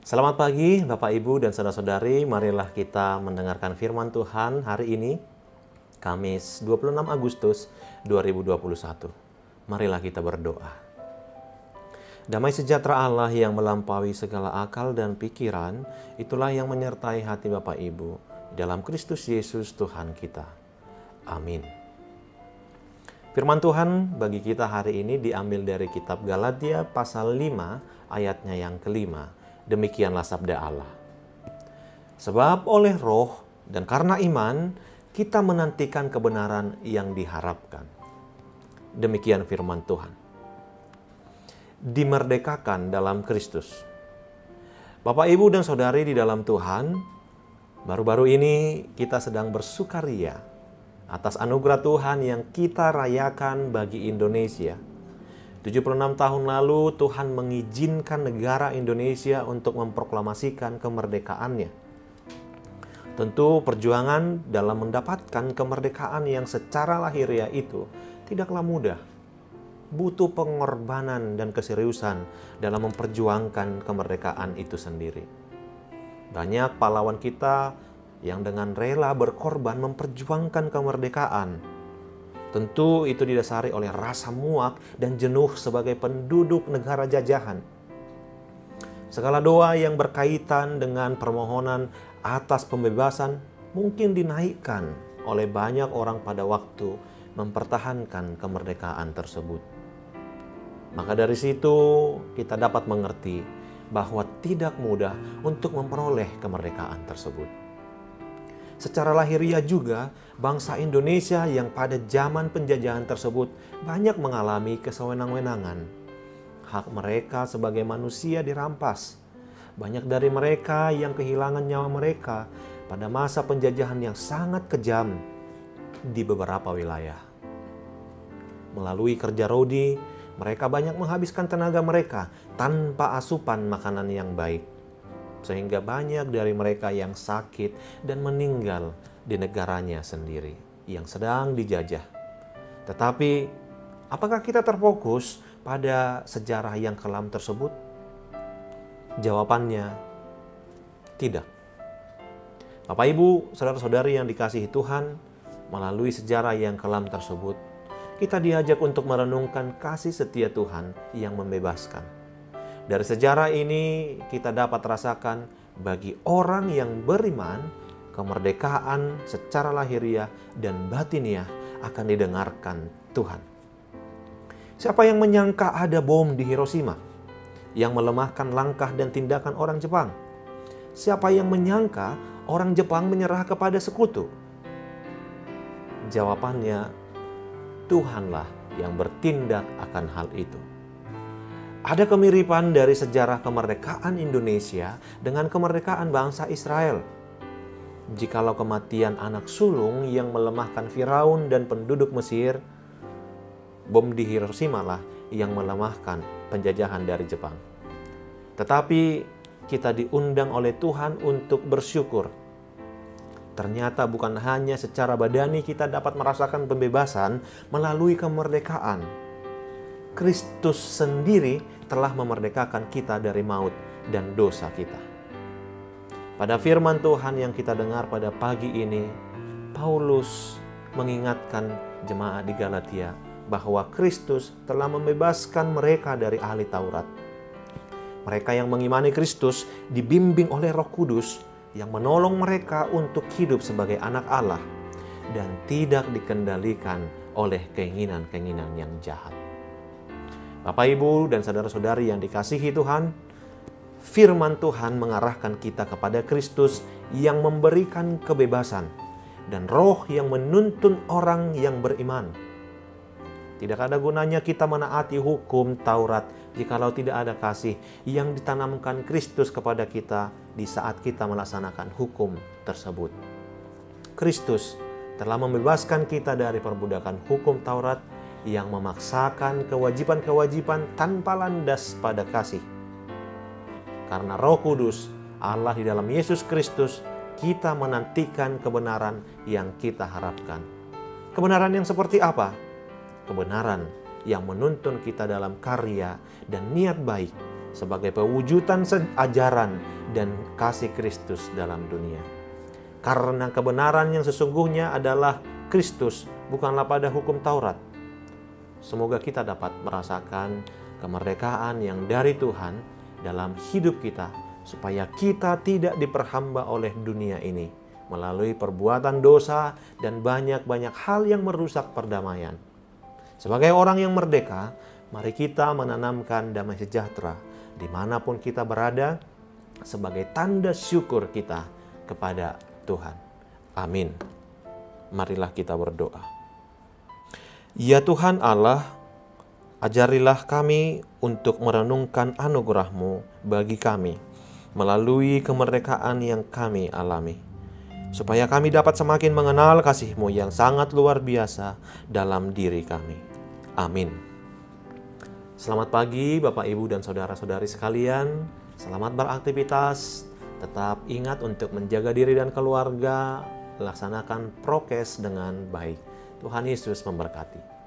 Selamat pagi Bapak Ibu dan saudara-saudari, marilah kita mendengarkan firman Tuhan hari ini, Kamis 26 Agustus 2021. Marilah kita berdoa. Damai sejahtera Allah yang melampaui segala akal dan pikiran, itulah yang menyertai hati Bapak Ibu dalam Kristus Yesus Tuhan kita. Amin. Firman Tuhan bagi kita hari ini diambil dari kitab Galatia pasal 5 ayatnya yang kelima. Demikianlah sabda Allah. Sebab oleh roh dan karena iman, kita menantikan kebenaran yang diharapkan. Demikian firman Tuhan. Dimerdekakan dalam Kristus. Bapak, Ibu, dan Saudari di dalam Tuhan, baru-baru ini kita sedang bersukaria atas anugerah Tuhan yang kita rayakan bagi Indonesia. 76 tahun lalu Tuhan mengizinkan negara Indonesia untuk memproklamasikan kemerdekaannya. Tentu perjuangan dalam mendapatkan kemerdekaan yang secara lahiriah itu tidaklah mudah. Butuh pengorbanan dan keseriusan dalam memperjuangkan kemerdekaan itu sendiri. Banyak pahlawan kita yang dengan rela berkorban memperjuangkan kemerdekaan. Tentu itu didasari oleh rasa muak dan jenuh sebagai penduduk negara jajahan. Segala doa yang berkaitan dengan permohonan atas pembebasan mungkin dinaikkan oleh banyak orang pada waktu mempertahankan kemerdekaan tersebut. Maka dari situ kita dapat mengerti bahwa tidak mudah untuk memperoleh kemerdekaan tersebut. Secara lahiriah juga, bangsa Indonesia yang pada zaman penjajahan tersebut banyak mengalami kesewenang-wenangan. Hak mereka sebagai manusia dirampas. Banyak dari mereka yang kehilangan nyawa mereka pada masa penjajahan yang sangat kejam di beberapa wilayah. Melalui kerja rodi, mereka banyak menghabiskan tenaga mereka tanpa asupan makanan yang baik. Sehingga banyak dari mereka yang sakit dan meninggal di negaranya sendiri yang sedang dijajah. Tetapi, apakah kita terfokus pada sejarah yang kelam tersebut? Jawabannya, tidak. Bapak, Ibu, saudara-saudari yang dikasihi Tuhan, melalui sejarah yang kelam tersebut, kita diajak untuk merenungkan kasih setia Tuhan yang membebaskan. Dari sejarah ini kita dapat rasakan bagi orang yang beriman, kemerdekaan secara lahiriah dan batiniah akan didengarkan Tuhan. Siapa yang menyangka ada bom di Hiroshima yang melemahkan langkah dan tindakan orang Jepang? Siapa yang menyangka orang Jepang menyerah kepada sekutu? Jawabannya, Tuhanlah yang bertindak akan hal itu. Ada kemiripan dari sejarah kemerdekaan Indonesia dengan kemerdekaan bangsa Israel. Jikalau kematian anak sulung yang melemahkan Firaun dan penduduk Mesir, bom di Hiroshima lah yang melemahkan penjajahan dari Jepang. Tetapi kita diundang oleh Tuhan untuk bersyukur. Ternyata bukan hanya secara badani kita dapat merasakan pembebasan melalui kemerdekaan. Kristus sendiri telah memerdekakan kita dari maut dan dosa kita. Pada firman Tuhan yang kita dengar pada pagi ini, Paulus mengingatkan jemaat di Galatia bahwa Kristus telah membebaskan mereka dari ahli Taurat. Mereka yang mengimani Kristus dibimbing oleh Roh Kudus yang menolong mereka untuk hidup sebagai anak Allah dan tidak dikendalikan oleh keinginan-keinginan yang jahat. Bapak, Ibu, dan saudara-saudari yang dikasihi Tuhan, firman Tuhan mengarahkan kita kepada Kristus yang memberikan kebebasan dan Roh yang menuntun orang yang beriman. Tidak ada gunanya kita menaati hukum Taurat jikalau tidak ada kasih yang ditanamkan Kristus kepada kita di saat kita melaksanakan hukum tersebut. Kristus telah membebaskan kita dari perbudakan hukum Taurat yang memaksakan kewajiban-kewajiban tanpa landas pada kasih. Karena Roh Kudus, Allah di dalam Yesus Kristus, kita menantikan kebenaran yang kita harapkan. Kebenaran yang seperti apa? Kebenaran yang menuntun kita dalam karya dan niat baik sebagai pewujudan ajaran dan kasih Kristus dalam dunia. Karena kebenaran yang sesungguhnya adalah Kristus, bukanlah pada hukum Taurat. Semoga kita dapat merasakan kemerdekaan yang dari Tuhan dalam hidup kita, supaya kita tidak diperhamba oleh dunia ini melalui perbuatan dosa dan banyak-banyak hal yang merusak perdamaian. Sebagai orang yang merdeka, mari kita menanamkan damai sejahtera dimanapun kita berada sebagai tanda syukur kita kepada Tuhan. Amin. Marilah kita berdoa. Ya Tuhan Allah, ajarilah kami untuk merenungkan anugerah-Mu bagi kami melalui kemerdekaan yang kami alami, supaya kami dapat semakin mengenal kasih-Mu yang sangat luar biasa dalam diri kami. Amin. Selamat pagi Bapak, Ibu, dan saudara-saudari sekalian. Selamat beraktivitas. Tetap ingat untuk menjaga diri dan keluarga. Laksanakan prokes dengan baik. Tuhan Yesus memberkati.